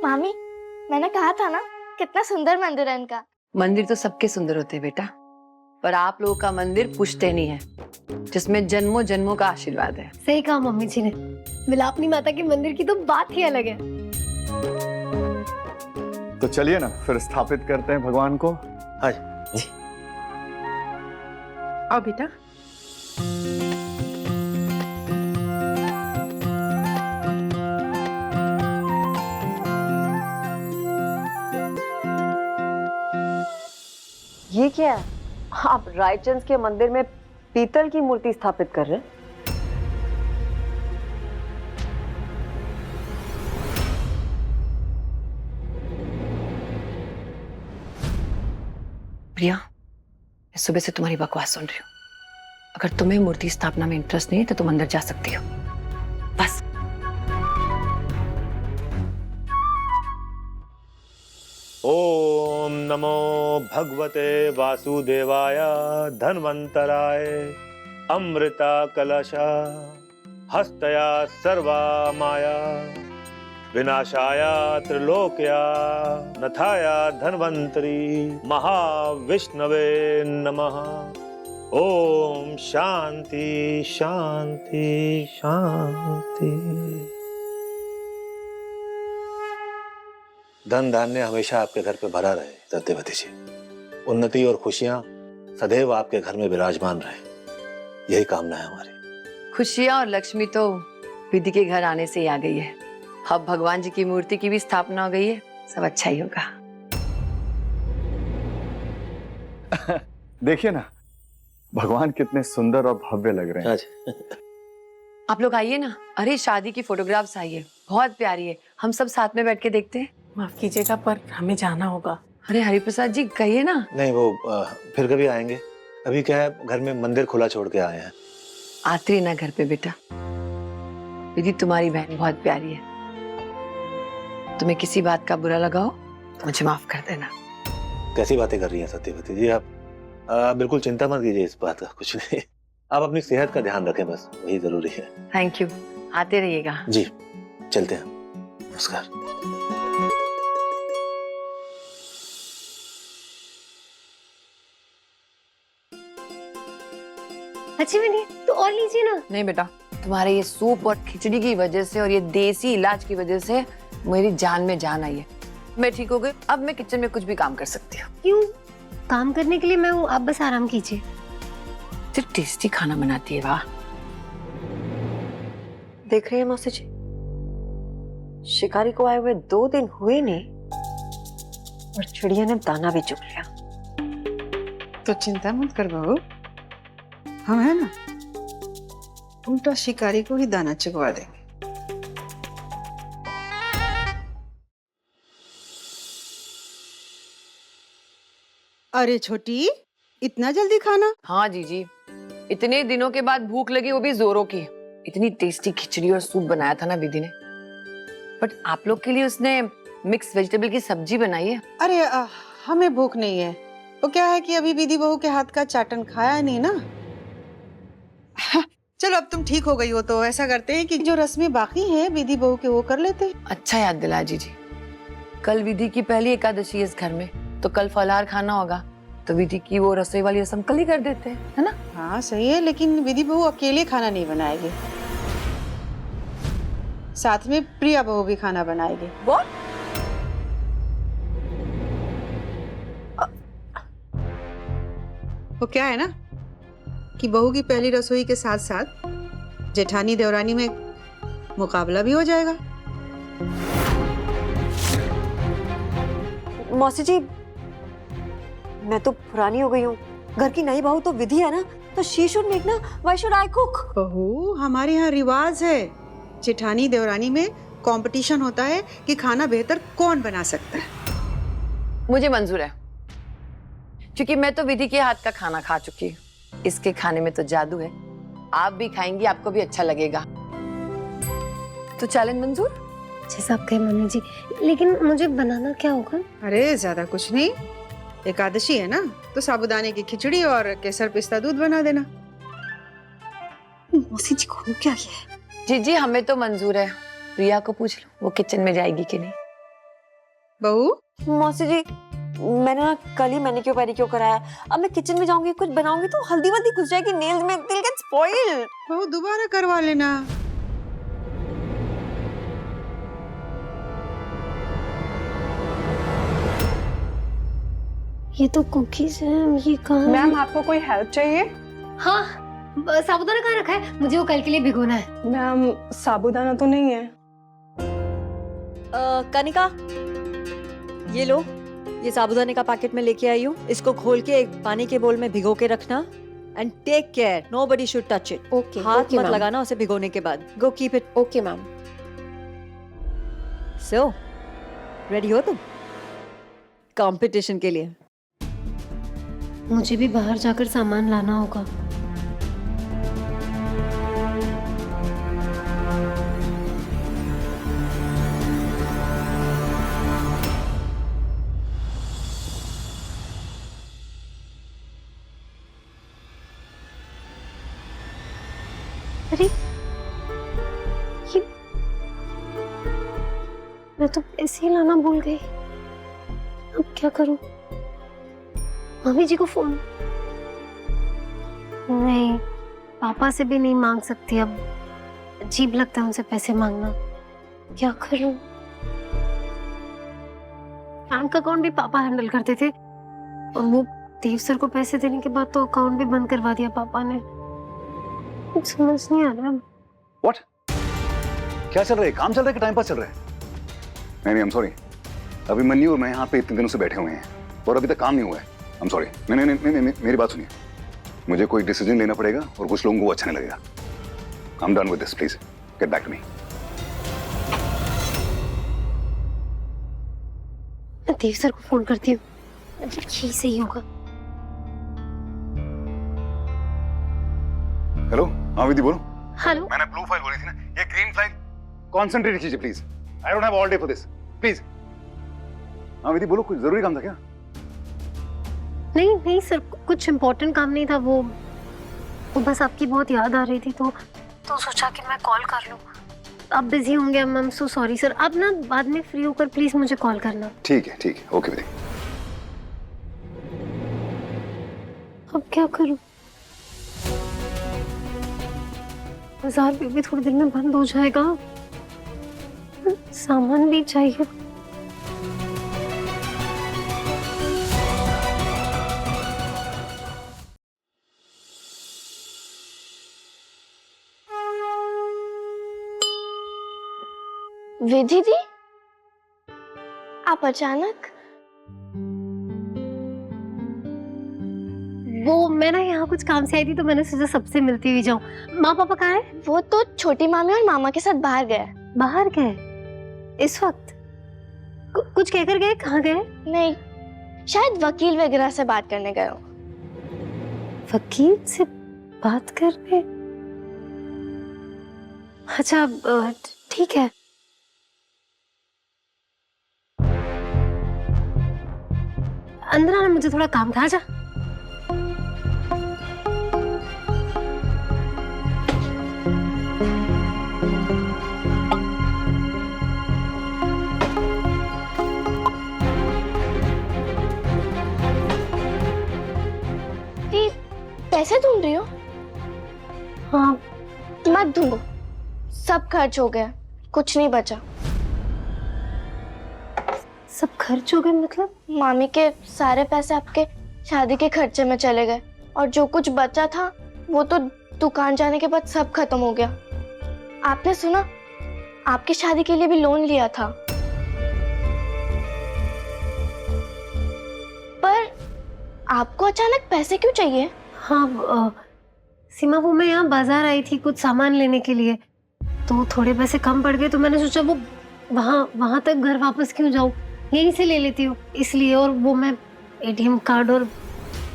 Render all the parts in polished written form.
मामी, मैंने कहा था ना कितना सुंदर मंदिर है इनका। मंदिर तो सबके सुंदर होते हैं बेटा, पर आप लोगों का मंदिर पुश्तैनी है जिसमें जन्मों जन्मों का आशीर्वाद है। सही कहा मम्मी जी ने, विलापनी माता के मंदिर की तो बात ही अलग है। तो चलिए ना फिर स्थापित करते हैं भगवान को। हाँ आओ बेटा। ये क्या है? आप रायचंद के मंदिर में पीतल की मूर्ति स्थापित कर रहे हैं? प्रिया, मैं सुबह से तुम्हारी बकवास सुन रही हूँ। अगर तुम्हें मूर्ति स्थापना में इंटरेस्ट नहीं है तो तुम अंदर जा सकती हो, बस। ओम नमो भगवते वासुदेवाय धन्वंतराय अमृता कलशा हस्तया सर्वा माया विनाशाय त्रिलोक्या नथाया धन्वंतरी महाविष्णवे नमः। ओम शांति शांति शांति। धन धान्य हमेशा आपके घर पे भरा रहे सत्यवती जी। उन्नति और खुशियां सदैव आपके घर में विराजमान रहे, यही कामना है हमारी। खुशियां और लक्ष्मी तो विधि के घर आने से ही आ गई है। अब भगवान जी की मूर्ति की भी स्थापना हो गई है, सब अच्छा ही होगा। देखिए ना भगवान कितने सुंदर और भव्य लग रहे हैं। आप लोग आइए ना। अरे शादी की फोटोग्राफ्स आई है, बहुत प्यारी है। हम सब साथ में बैठ के देखते हैं। माफ कीजिएगा पर हमें जाना होगा। अरे हरिप्रसाद जी कहिए ना। नहीं वो फिर कभी आएंगे, अभी क्या है घर में मंदिर खुला छोड़ के आए हैं। आते ना घर पे बेटा। विधि तुम्हारी बहन बहुत प्यारी है, तुम्हें किसी बात का बुरा लगाओ तो मुझे माफ कर देना। कैसी बातें कर रही हैं सत्यवती जी आप? बिल्कुल चिंता मत कीजिए इस बात का, कुछ नहीं। आप अपनी सेहत का ध्यान रखें, बस वही जरूरी है। थैंक यू, आते रहिएगा। जी चलते हैं, नमस्कार। अच्छी बनी तो और लीजिए ना। नहीं बेटा, तुम्हारे ये सूप और खिचड़ी की वजह से और ये देसी इलाज की वजह से मेरी जान में जान आई है। मैं ठीक हो गई, अब मैं किचन में कुछ भी काम कर सकती हूँ। क्यों? काम करने के लिए मैं हूँ, आप बस आराम कीजिए। सिर्फ टेस्टी खाना बनाती है, वाह। देख रही है मौसी जी, शिकारी को आए हुए 2 दिन हुए नहीं और चिड़िया ने दाना भी चुग लिया। तो चिंता मत कर बहू, हम है ना, उल्टा शिकारी को ही दाना चुगवा देंगे। अरे छोटी, इतना जल्दी खाना? हाँ जीजी, इतने दिनों के बाद भूख लगी, वो भी जोरों की। इतनी टेस्टी खिचड़ी और सूप बनाया था ना विधि ने, बट आप लोग के लिए उसने मिक्स वेजिटेबल की सब्जी बनाई है। अरे हमें भूख नहीं है। वो क्या है कि अभी विधि बहू के हाथ का चाटन खाया नहीं ना। चलो अब तुम ठीक हो गई हो तो ऐसा करते हैं कि जो रस्में बाकी हैं विधि बहू के वो कर लेते हैं। अच्छा याद दिलाया जीजी। कल विधि की पहली एकादशी है इस घर में, तो कल फलाहार खाना होगा, तो विधि की वो रसोई वाली रस्म कल ही कर देते हैं, है ना? हाँ सही है, लेकिन विधि बहू अकेले खाना नहीं बनाएगी, साथ में प्रिया बहू भी खाना बनाएगी। वो वो क्या है ना कि बहू की पहली रसोई के साथ साथ जेठानी देवरानी में मुकाबला भी हो जाएगा। मौसी जी, मैं तो पुरानी हो गई हूँ, घर की नई बहू तो विधि है ना, तो शी शुड मेक ना, व्हाई शुड आई कुक? बहू, हमारे यहाँ रिवाज है, जेठानी देवरानी में कंपटीशन होता है कि खाना बेहतर कौन बना सकता है। मुझे मंजूर है, क्योंकि मैं तो विधि के हाथ का खाना खा चुकी हूँ। इसके खाने में तो जादू है। आप भी खाएंगी, आपको भी अच्छा लगेगा। तो चैलेंज मंजूर? जैसा आप कहे मम्मी जी, लेकिन मुझे बनाना क्या होगा? अरे ज्यादा कुछ नहीं, एकादशी है ना, तो साबूदाने की खिचड़ी और केसर पिस्ता दूध बना देना। मौसी जी को हो क्या है? जी जी, हमें तो मंजूर है। प्रिया को पूछ लो वो किचन में जाएगी कि नहीं। बहू, मौसी जी, मैंने ना कल ही मैनिक्योर पेडिक्योर कराया। अब मैं किचन में जाऊंगी, कुछ बनाऊंगी तो हल्दी वल्दी घुस जाएगी नेल्स में, दिल गेट स्पॉइल्ड। बहू दोबारा करवा लेना। ये तो कुकीज है, ये कहाँ? मैम आपको कोई हेल्प चाहिए? हाँ, साबुदाना कहाँ रखा है? मुझे वो कल के लिए भिगोना है। मैम साबूदाना तो नहीं है। कनिका, ये लो, ये साबूदाने का पैकेट में लेके आई हूँ। इसको खोल के एक पानी के बोल में भिगो के रखना and take care, nobody should touch it. Okay, हाथ मत लगाना उसे भिगोने के बाद। Go keep it. Okay ma'am. So ready हो तुम कंपटीशन के लिए? मुझे भी बाहर जाकर सामान लाना होगा। अरे ये मैं तो ऐसे ही लाना भूल गई। अब क्या करूं? मम्मी जी को फोन? नहीं, पापा से भी नहीं मांग सकती। अब अजीब लगता है उनसे पैसे मांगना। क्या करूं? बैंक अकाउंट भी पापा हैंडल करते थे और वो देव सर को पैसे देने के बाद तो अकाउंट भी बंद करवा दिया पापा ने। कुछ समझ नहीं आ रहा। व्हाट? क्या चल रहा है? काम चल रहा है कि टाइम पास चल रहा है? नहीं, आई एम सॉरी। अभिमन्यु और मैं यहाँ पे इतने दिनों से बैठे हुए हैं और अभी तक काम नहीं हुआ है। I am sorry. नहीं नहीं नहीं नहीं, मेरी बात सुनिए। मुझे कोई डिसीजन लेना पड़ेगा और कुछ लोगों को अच्छा नहीं लगेगा। I am done with this, please get back to me. मैं देव सर को फोन करती हूँ, यही सही होगा। हेलो, हाँ विधि बोलो। हेलो, मैंने ब्लू फाइल बोली थी ना, ये ग्रीन फाइल। कंसंट्रेट कीजिए please. I don't have all day for this, please. हाँ विधि बोलो, कुछ जरूरी काम था क्या? नहीं नहीं सर, कुछ इम्पोर्टेंट काम नहीं था। वो बस आपकी बहुत याद आ रही थी तो सोचा कि मैं कॉल कर लूं। आप बिजी होंगे। I am so sorry sir. आप ना बाद में फ्री होकर प्लीज मुझे कॉल करना। ठीक है, ओके विधि। अब क्या करूं? बाजार भी थोड़ी देर में बंद हो जाएगा। सामान भी चाहिए। विधि दी, आप अचानक? वो मैं ना यहाँ कुछ काम से आई थी तो मैंने सोचा सबसे मिलती हुई जाऊं। माँ पापा कहाँ है? वो तो छोटी मामी और मामा के साथ बाहर गए। बाहर गए इस वक्त? कुछ कहकर गए? कहाँ गए? नहीं, शायद वकील वगैरह से बात करने गए हो। वकील से बात करने? अच्छा ठीक है। अंदर आना, मुझे थोड़ा काम था। आजा। पैसे ढूंढ रही हो? हाँ। मत ढूंढो, सब खर्च हो गया, कुछ नहीं बचा। सब खर्च हो गए मतलब? मामी के सारे पैसे आपके शादी के खर्चे में चले गए और जो कुछ बचा था वो तो दुकान जाने के बाद सब खत्म हो गया। आपने सुना, आपकी शादी के लिए भी लोन लिया था। पर आपको अचानक पैसे क्यों चाहिए? हाँ सीमा, वो मैं यहाँ बाजार आई थी कुछ सामान लेने के लिए, तो थोड़े पैसे कम पड़ गए तो मैंने सोचा वो वहां तक घर वापस क्यों जाऊँ, यहीं से ले लेती हूँ इसलिए। और वो मैं एटीएम कार्ड और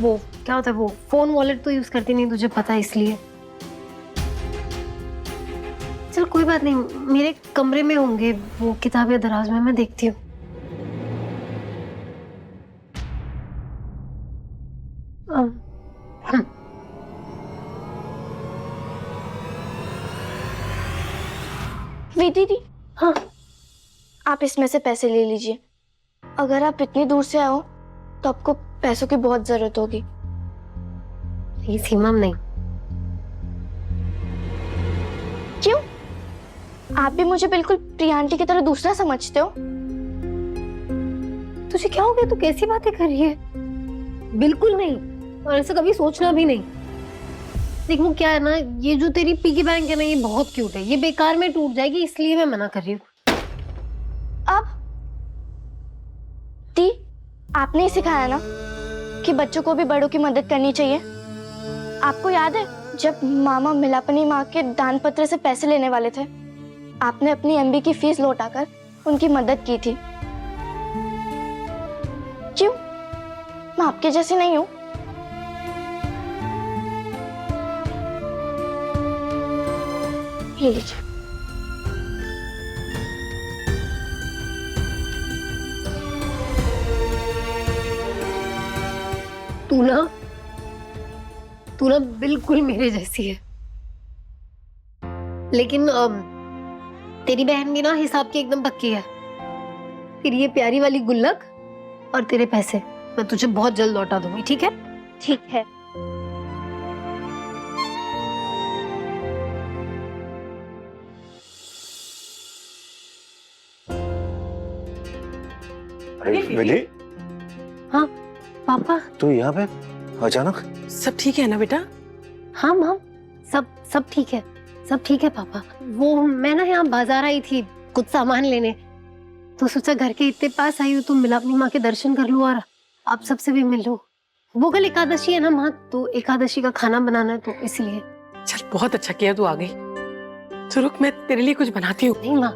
वो क्या होता है वो फोन वॉलेट तो यूज करती नहीं, तुझे पता है, इसलिए। चल कोई बात नहीं, मेरे कमरे में होंगे वो किताबें दराज में, मैं देखती हूँ। विधि दी, हाँ आप इसमें से पैसे ले लीजिए, अगर आप इतनी दूर से आए हो तो आपको पैसों की बहुत जरूरत होगी। ये सीमा नहीं। क्यों? आप भी मुझे बिल्कुल प्रिया आंटी की तरह दूसरा समझते हो? तुझे क्या हो गया? तू कैसी बातें कर रही है? बिल्कुल नहीं, और ऐसा कभी सोचना भी नहीं। देख वो क्या है ना, ये जो तेरी पिगी बैंक है ना, ये बहुत क्यूट है, ये बेकार में टूट जाएगी, इसलिए मैं मना कर रही हूँ। अब दी, आपने ही सिखाया ना कि बच्चों को भी बड़ों की मदद करनी चाहिए। आपको याद है जब मामा मिलापनी माँ के दान पत्र से पैसे लेने वाले थे, आपने अपनी एमबी की फीस लौटाकर उनकी मदद की थी। क्यों? मैं आपके जैसी नहीं हूं? ये लीजिए। तू ना बिल्कुल मेरे जैसी है, लेकिन तेरी बहन भी ना हिसाब की एकदम पक्की है। फिर ये प्यारी वाली गुल्लक और तेरे पैसे मैं तुझे बहुत जल्द लौटा दूंगी, ठीक है? ठीक है। अरे विधि, हाँ पापा। तू यहाँ पे अचानक? सब ठीक है ना बेटा? हाँ माम, सब ठीक है, सब ठीक है पापा। वो मैं ना यहाँ बाजार आई थी कुछ सामान लेने, तो सोचा घर के इतने पास आई हूँ तो मिलापनी माँ के दर्शन कर लूँ और आप सबसे भी मिल लूँ। वो कल एकादशी है ना माँ, तो एकादशी का खाना बनाना है, तो इसलिए। चल बहुत अच्छा किया तू आ गई। तो रुक, मैं तेरे लिए कुछ बनाती हूँ। नहीं माँ,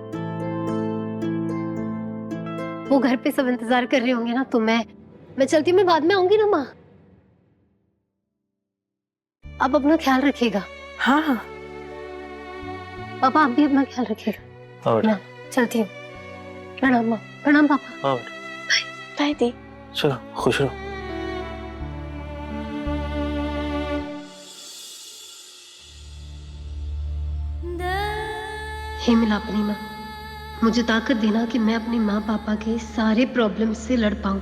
वो घर पे सब इंतजार कर रहे होंगे ना, तो मैं चलती हूँ, मैं बाद में आऊंगी ना माँ। आप अपना ख्याल रखिएगा। हाँ हाँ पापा आप भी अपना ख्याल रखिएगा। और ना चलती हूँ। प्रणाम माँ। प्रणाम पापा। और बाय दी। चलो खुश रहो। हे मिलापनी माँ, मुझे ताकत देना कि मैं अपनी माँ पापा के सारे प्रॉब्लम से लड़ पाऊं।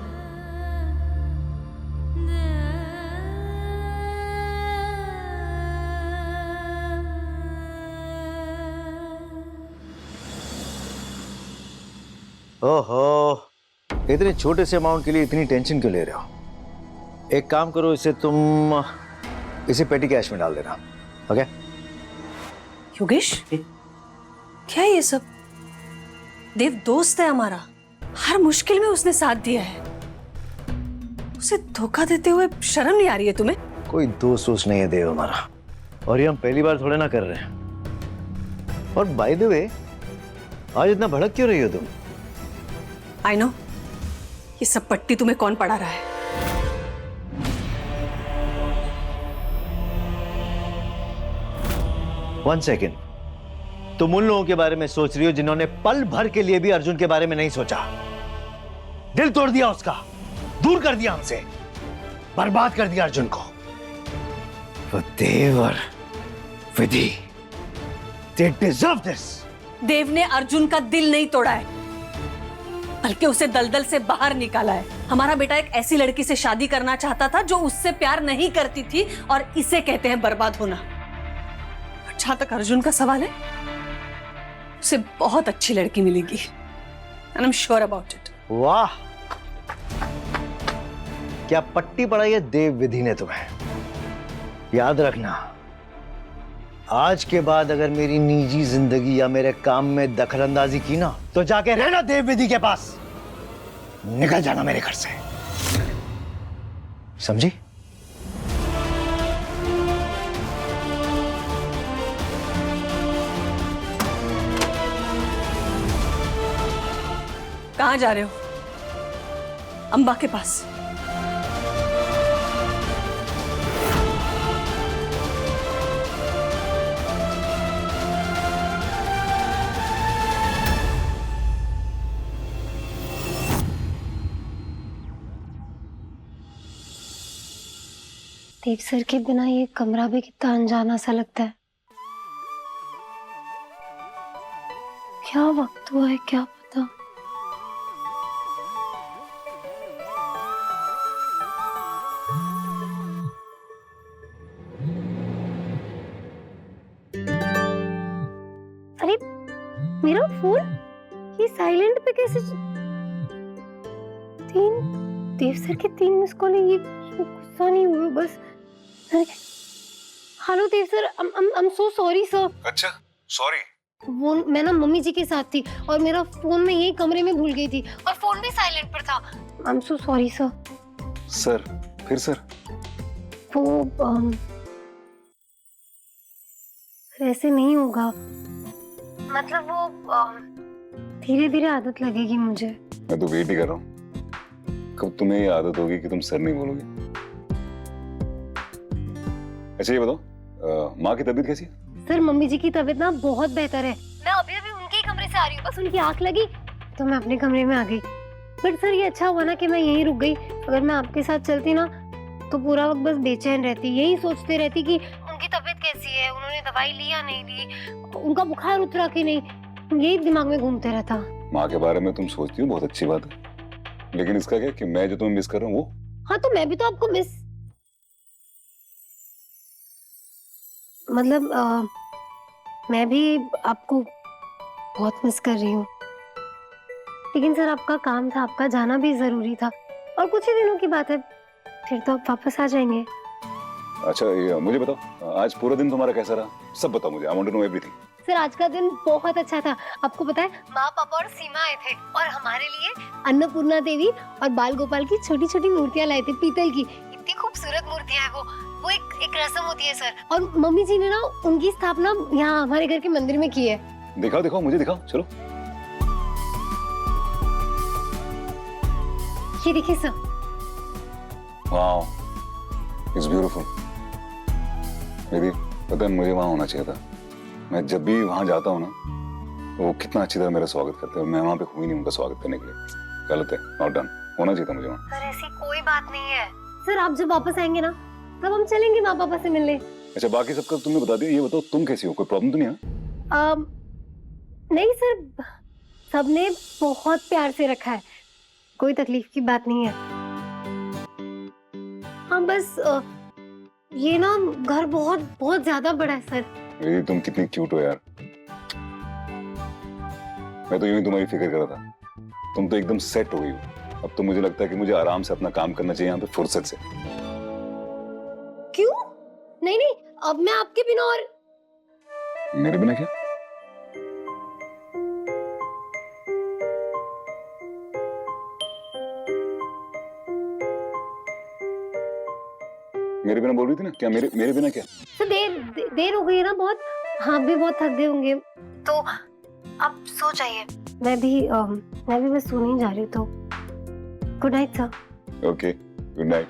ओहो, इतने छोटे से अमाउंट के लिए इतनी टेंशन क्यों ले रहे हो? एक काम करो, इसे पेटी कैश में डाल देना, ओके? योगेश, क्या है ये सब? देव दोस्त है हमारा, हर मुश्किल में उसने साथ दिया है। उसे धोखा देते हुए शर्म नहीं आ रही है तुम्हें? कोई दोस्त नहीं है देव हमारा, और ये हम पहली बार थोड़े ना कर रहे हैं। और बाय द वे, आज इतना भड़क क्यों रही हो तुम? आई नो, ये सब पट्टी तुम्हें कौन पढ़ा रहा है? वन सेकेंड, तुम उन लोगों के बारे में सोच रही हो जिन्होंने पल भर के लिए भी अर्जुन के बारे में नहीं सोचा। दिल तोड़ दिया उसका, दूर कर दिया हमसे, बर्बाद कर दिया अर्जुन को। वो देव और विधि, they deserve this। देव ने अर्जुन का दिल नहीं तोड़ा है, बल्कि उसे दलदल से बाहर निकाला है। हमारा बेटा एक ऐसी लड़की से शादी करना चाहता था जो उससे प्यार नहीं करती थी, और इसे कहते हैं बर्बाद होना। और जहां तक अर्जुन का सवाल है, उसे बहुत अच्छी लड़की मिलेगी, and I'm sure about it। वाह, क्या पट्टी पढ़ाई है देव विधि ने तुम्हें। याद रखना, आज के बाद अगर मेरी निजी जिंदगी या मेरे काम में दखलंदाजी की ना, तो जाके रहना देव विधि के पास, निकल जाना मेरे घर से, समझी? कहां जा रहे हो? अंबा के पास। देव सर के बिना ये कमरा भी कितना अनजाना सा लगता है। क्या वक्त हुआ है क्या पता। मेरा फोन ये साइलेंट पे कैसे देव सर के 3 मिस कॉल है, ये गुस्सा नहीं हुआ बस। Hello Dev sir, I'm so sorry sir. अच्छा सॉरी। वो मैं ना मम्मी जी के साथ थी और मेरा फोन मैं यही कमरे में भूल गई थी और फोन भी साइलेंट पर था। I'm so sorry sir. Sir फिर सर? वो ऐसे नहीं होगा, मतलब वो धीरे धीरे आदत लगेगी मुझे। मैं तो वेट ही कर रहा हूँ कब तुम्हें ये आदत होगी कि तुम सर नहीं बोलोगे। अच्छा ये बताओ माँ की तबीयत कैसी है? सर मम्मी जी की तबीयत ना बहुत बेहतर है। मैं अभी अभी उनके ही कमरे से आ रही हूँ, बस उनकी आंख लगी तो मैं अपने कमरे में आ गई। बट सर ये अच्छा हुआ ना कि मैं यहीं रुक गई, अगर मैं आपके साथ चलती ना तो पूरा वक्त बस बेचैन रहती, यही सोचते रहती कि उनकी तबीयत कैसी है, उन्होंने दवाई ली या नहीं ली, उनका बुखार उतरा कि नहीं, यही दिमाग में घूमते रहता। माँ के बारे में तुम सोचती हो, बहुत अच्छी बात है, लेकिन इसका क्या कि मैं जो तुम्हें मिस कर रहा हूँ वो? हाँ तो मैं भी तो आपको मिस, मतलब मैं भी आपको बहुत मिस कर रही हूँ, लेकिन सर आपका काम था, आपका जाना भी जरूरी था और कुछ ही दिनों की बात है, फिर तो आप वापस आ जाएंगे। अच्छा ये मुझे बताओ आज पूरा दिन तुम्हारा कैसा रहा, सब बताओ मुझे, I want to know everything. Sir आज का दिन बहुत अच्छा था, आपको पता है माँ पापा और सीमा आए थे और हमारे लिए अन्नपूर्णा देवी और बाल गोपाल की छोटी छोटी मूर्तियां लाए थे पीतल की, इतनी खूबसूरत मूर्तियां है वो एक रस्म होती है सर, और मम्मी जी ने ना उनकी स्थापना यहाँ हमारे घर के मंदिर में की है। दिखाओ दिखाओ मुझे दिखाओ, चलो। ये देखिए सर। Wow it's beautiful. मेरी पता है मुझे वहां होना चाहिए था, मैं जब भी वहां जाता हूँ ना तो वो कितना अच्छी तरह मेरा स्वागत करते हैं, मैं वहां पे हुई नहीं उनका स्वागत करने के लिए। गलत है, नॉट डन, होना चाहिए था मुझे वहां। सर ऐसी कोई बात नहीं है सर, आप जब वापस आएंगे ना तब हम चलेंगे माँ पापा से मिलने। अच्छा बाकी सबका तुमने बता दिया, ये बताओ तुम कैसी हो, कोई प्रॉब्लम तो नहीं है? नहीं सर, सबने बहुत प्यार से रखा है, कोई तकलीफ की बात नहीं है। हाँ बस ये ना घर बहुत बहुत ज्यादा बड़ा है सर। ये तुम कितनी क्यूट हो यार, मैं तो यूं ही तुम्हारी फिक्र कर रहा था, तुम तो एकदम सेट हो गई हो। अब तो मुझे लगता है कि मुझे आराम से अपना काम करना चाहिए यहाँ पे फुर्सत से। क्यों? नहीं नहीं, अब मैं आपके बिना और मेरे बिना क्या? मेरे बिना बोल रही थी ना, क्या मेरे बिना क्या? तो देर हो गई है ना बहुत, हाँ भी बहुत थक गए होंगे तो आप सो जाइए, मैं भी बस सोने ही जा रही हूँ, तो good night sir. Okay good night.